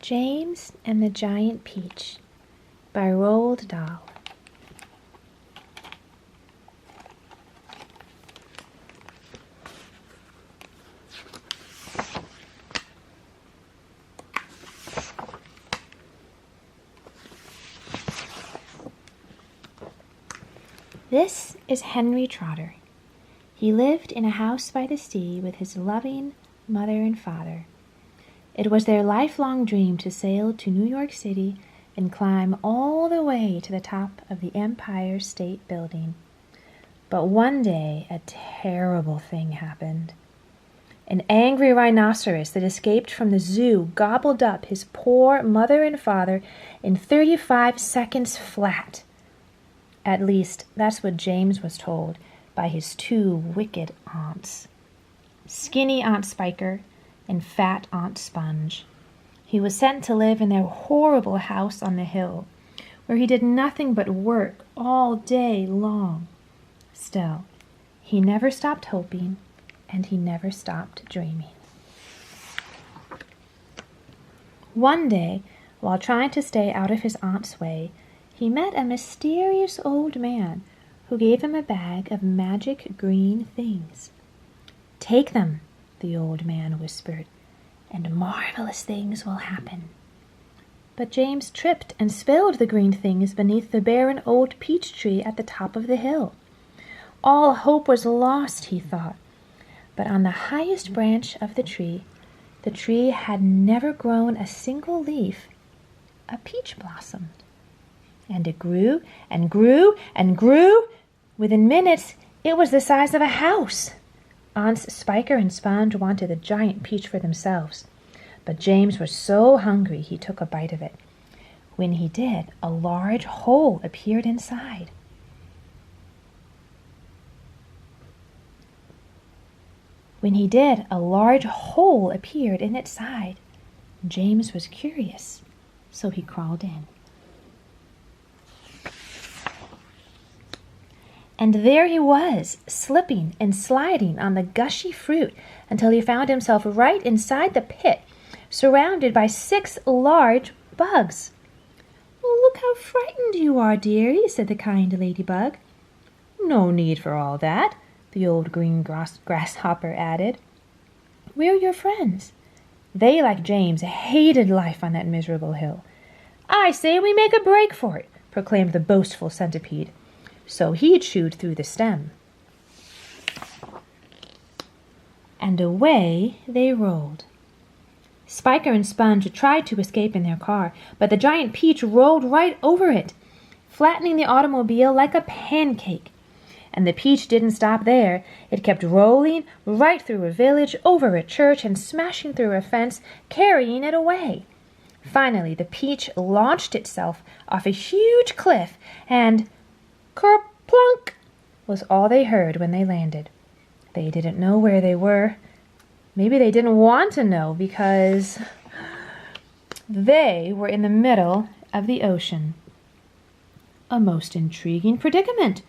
James and the Giant Peach by Roald Dahl. This is Henry Trotter. He lived in a house by the sea with his loving mother and father. It was their lifelong dream to sail to New York City and climb all the way to the top of the Empire State Building. But one day, a terrible thing happened. An angry rhinoceros that escaped from the zoo gobbled up his poor mother and father in 35 seconds flat. At least, that's what James was told by his two wicked aunts, skinny Aunt Spiker and fat Aunt Sponge. He was sent to live in their horrible house on the hill, where he did nothing but work all day long. Still, he never stopped hoping, and he never stopped dreaming. One day, while trying to stay out of his aunt's way, he met a mysterious old man who gave him a bag of magic green things. "Take them," the old man whispered, "and marvelous things will happen." But James tripped and spilled the green things beneath the barren old peach tree at the top of the hill. All hope was lost, he thought. But on the highest branch of the tree had never grown a single leaf, a peach blossomed. And it grew and grew and grew. Within minutes, it was the size of a house. Aunts Spiker and Sponge wanted the giant peach for themselves, but James was so hungry he took a bite of it. When he did, a large hole appeared inside. In its side. James was curious, so he crawled in. And there he was, slipping and sliding on the gushy fruit until he found himself right inside the pit, surrounded by 6 large bugs. "Look how frightened you are, dearie," said the kind ladybug. "No need for all that," the old green grasshopper added. "We're your friends." They, like James, hated life on that miserable hill. "I say we make a break for it," proclaimed the boastful centipede. So he chewed through the stem. And away they rolled. Spiker and Sponge tried to escape in their car, but the giant peach rolled right over it, flattening the automobile like a pancake. And the peach didn't stop there. It kept rolling right through a village, over a church, and smashing through a fence, carrying it away. Finally, the peach launched itself off a huge cliff, and "Kerplunk" was all they heard when they landed. They didn't know where they were. Maybe they didn't want to know, because they were in the middle of the ocean. "A most intriguing predicament.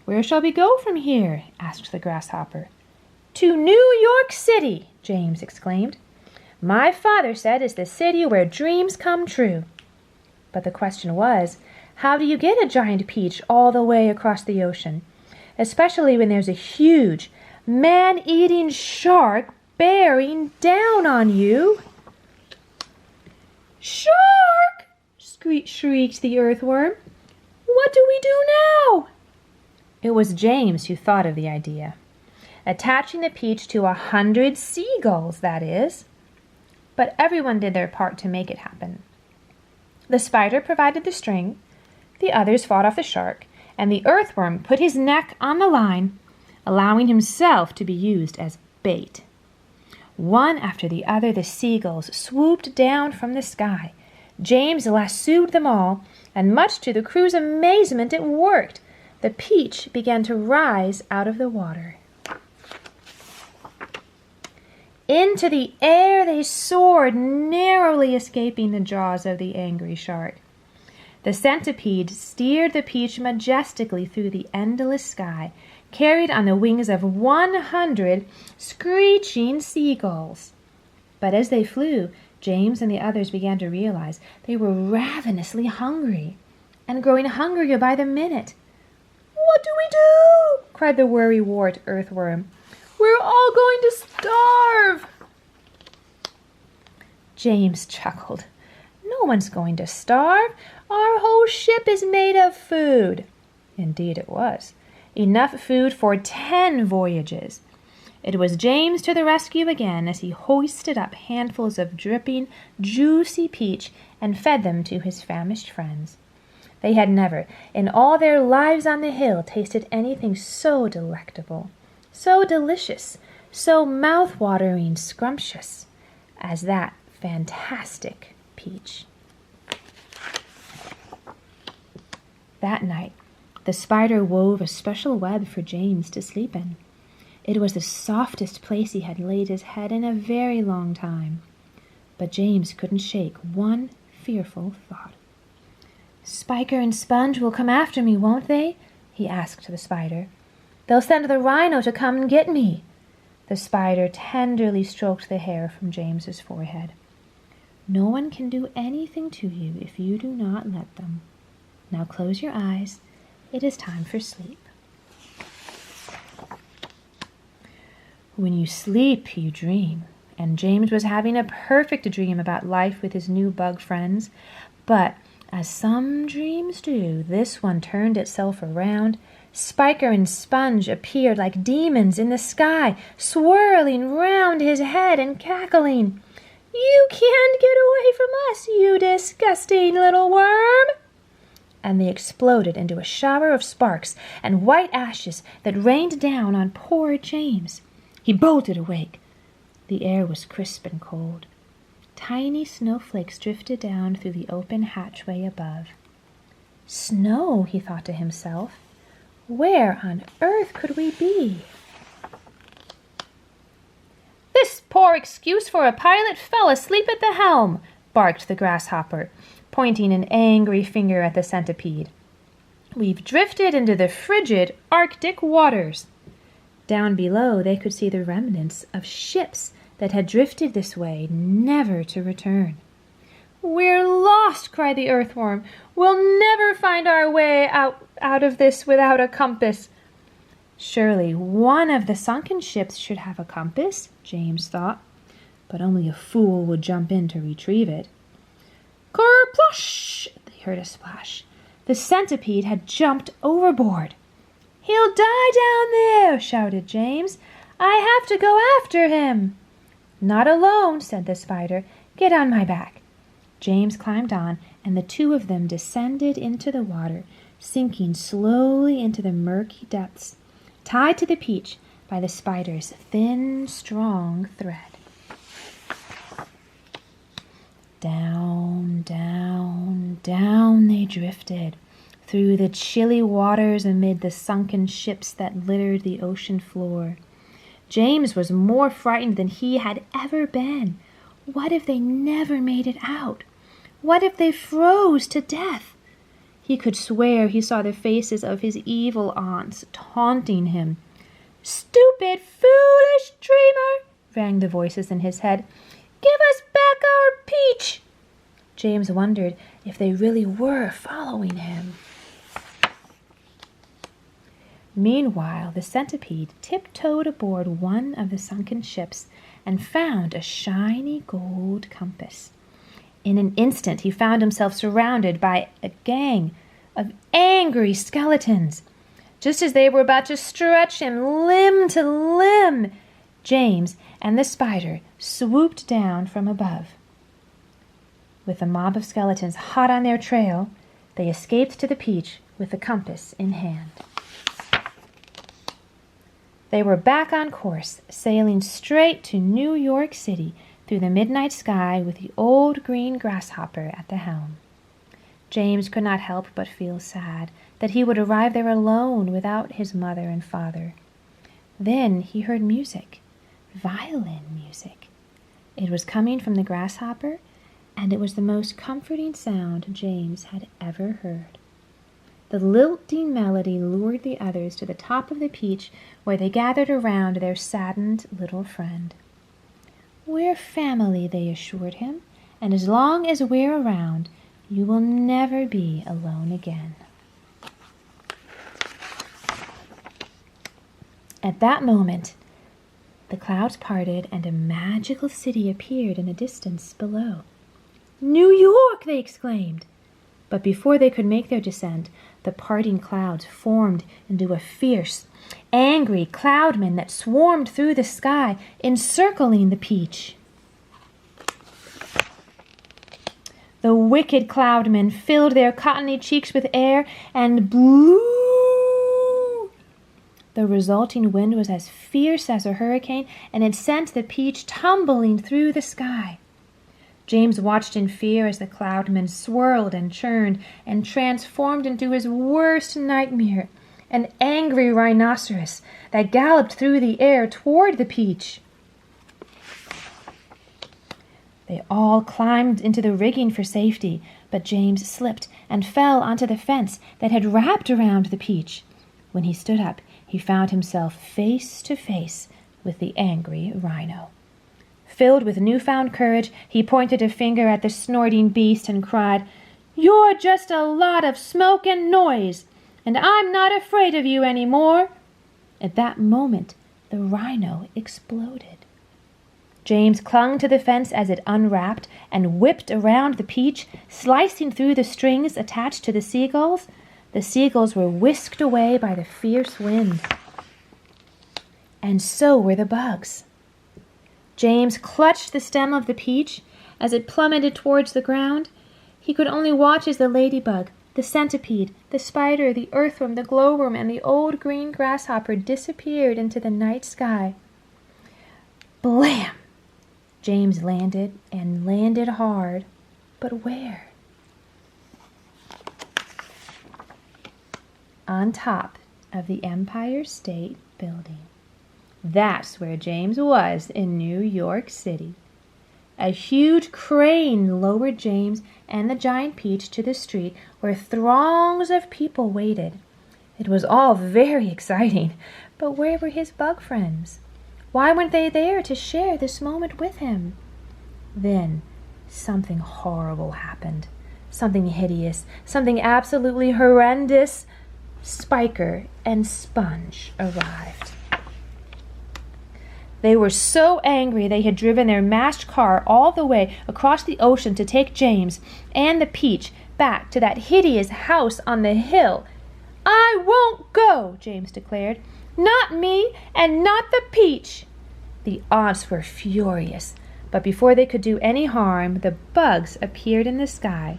Where shall we go from here?" asked the grasshopper. "To New York City," James exclaimed. "My father said it's the city where dreams come true." But the question was, how do you get a giant peach all the way across the ocean, especially when there's a huge, man-eating shark bearing down on you? "Shark!" shrieked the earthworm. "What do we do now?" It was James who thought of the idea. Attaching the peach to 100 seagulls, that is. But everyone did their part to make it happen. The spider provided the string, the others fought off the shark, and the earthworm put his neck on the line, allowing himself to be used as bait. One after the other, the seagulls swooped down from the sky. James lassoed them all, and much to the crew's amazement, it worked. The peach began to rise out of the water. Into the air they soared, narrowly escaping the jaws of the angry shark. The centipede steered the peach majestically through the endless sky, carried on the wings of 100 screeching seagulls. But as they flew, James and the others began to realize they were ravenously hungry, and growing hungrier by the minute. "What do we do?" cried the worrywart earthworm. "We're all going to starve." James chuckled. "No one's going to starve. Our whole ship is made of food." Indeed it was. Enough food for 10 voyages. It was James to the rescue again as he hoisted up handfuls of dripping, juicy peach and fed them to his famished friends. They had never, in all their lives on the hill, tasted anything so delectable, so delicious, so mouth-watering scrumptious as that fantastic peach. That night, the spider wove a special web for James to sleep in. It was the softest place he had laid his head in a very long time. But James couldn't shake one fearful thought. "Spiker and Sponge will come after me, won't they?" he asked the spider. "They'll send the rhino to come and get me." The spider tenderly stroked the hair from James's forehead. "No one can do anything to you if you do not let them. Now close your eyes. It is time for sleep." When you sleep, you dream, and James was having a perfect dream about life with his new bug friends. But, as some dreams do, this one turned itself around. Spiker and Sponge appeared like demons in the sky, swirling round his head and cackling. "You can't get away from us, you disgusting little worm!" And they exploded into a shower of sparks and white ashes that rained down on poor James. He bolted awake. The air was crisp and cold. Tiny snowflakes drifted down through the open hatchway above. "Snow," he thought to himself. "Where on earth could we be?" "This poor excuse for a pilot fell asleep at the helm," barked the grasshopper, pointing an angry finger at the centipede. "We've drifted into the frigid Arctic waters." Down below they could see the remnants of ships that had drifted this way, never to return. "We're lost!" cried the earthworm. "We'll never find our way out of this without a compass." Surely one of the sunken ships should have a compass, James thought, but only a fool would jump in to retrieve it. Kerplush! They heard a splash. The centipede had jumped overboard. "He'll die down there!" shouted James. "I have to go after him." "Not alone," said the spider. "Get on my back." James climbed on, and the two of them descended into the water, sinking slowly into the murky depths, tied to the peach by the spider's thin, strong thread. Down, down, down they drifted, through the chilly waters amid the sunken ships that littered the ocean floor. James was more frightened than he had ever been. What if they never made it out? What if they froze to death? He could swear he saw the faces of his evil aunts taunting him. "Stupid, foolish dreamer!" rang the voices in his head. "Give us back our peach!" James wondered if they really were following him. Meanwhile, the centipede tiptoed aboard one of the sunken ships and found a shiny gold compass. In an instant, he found himself surrounded by a gang of angry skeletons. Just as they were about to stretch him limb to limb, James and the spider swooped down from above. With the mob of skeletons hot on their trail, they escaped to the peach with the compass in hand. They were back on course, sailing straight to New York City through the midnight sky with the old green grasshopper at the helm. James could not help but feel sad that he would arrive there alone without his mother and father. Then he heard music, violin music. It was coming from the grasshopper, and it was the most comforting sound James had ever heard. The lilting melody lured the others to the top of the peach, where they gathered around their saddened little friend. "We're family," they assured him. and as long as we're around, you will never be alone again." At that moment, the clouds parted and a magical city appeared in the distance below. "New York!" they exclaimed. But before they could make their descent, the parting clouds formed into a fierce, angry cloudman that swarmed through the sky, encircling the peach. The wicked cloudmen filled their cottony cheeks with air and blew. The resulting wind was as fierce as a hurricane, and it sent the peach tumbling through the sky. James watched in fear as the cloudman swirled and churned and transformed into his worst nightmare, an angry rhinoceros that galloped through the air toward the peach. They all climbed into the rigging for safety, but James slipped and fell onto the fence that had wrapped around the peach. When he stood up, he found himself face to face with the angry rhino. Filled with newfound courage, he pointed a finger at the snorting beast and cried, "You're just a lot of smoke and noise, and I'm not afraid of you any more." At that moment, the rhino exploded. James clung to the fence as it unwrapped and whipped around the peach, slicing through the strings attached to the seagulls. The seagulls were whisked away by the fierce wind. And so were the bugs. James clutched the stem of the peach as it plummeted towards the ground. He could only watch as the ladybug, the centipede, the spider, the earthworm, the glowworm, and the old green grasshopper disappeared into the night sky. Blam! James landed, and landed hard. But where? On top of the Empire State Building. That's where James was in New York City. A huge crane lowered James and the giant peach to the street where throngs of people waited. It was all very exciting, but where were his bug friends? Why weren't they there to share this moment with him? Then something horrible happened. Something hideous, something absolutely horrendous. Spiker and Sponge arrived. They were so angry they had driven their mashed car all the way across the ocean to take James and the peach back to that hideous house on the hill. "I won't go," James declared. "Not me, and not the peach." The aunts were furious, but before they could do any harm, the bugs appeared in the sky.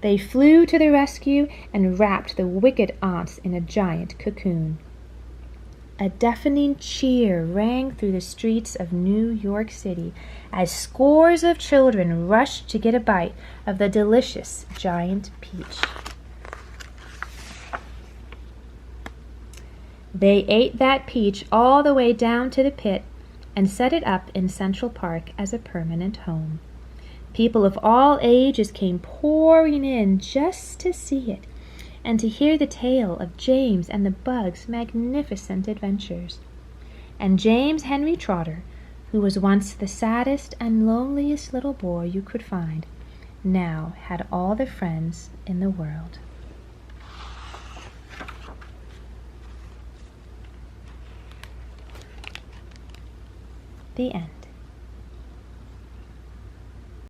They flew to the rescue and wrapped the wicked aunts in a giant cocoon. A deafening cheer rang through the streets of New York City as scores of children rushed to get a bite of the delicious giant peach. They ate that peach all the way down to the pit and set it up in Central Park as a permanent home. People of all ages came pouring in just to see it and to hear the tale of James and the bugs' magnificent adventures. And James Henry Trotter, who was once the saddest and loneliest little boy you could find, now had all the friends in the world. The end.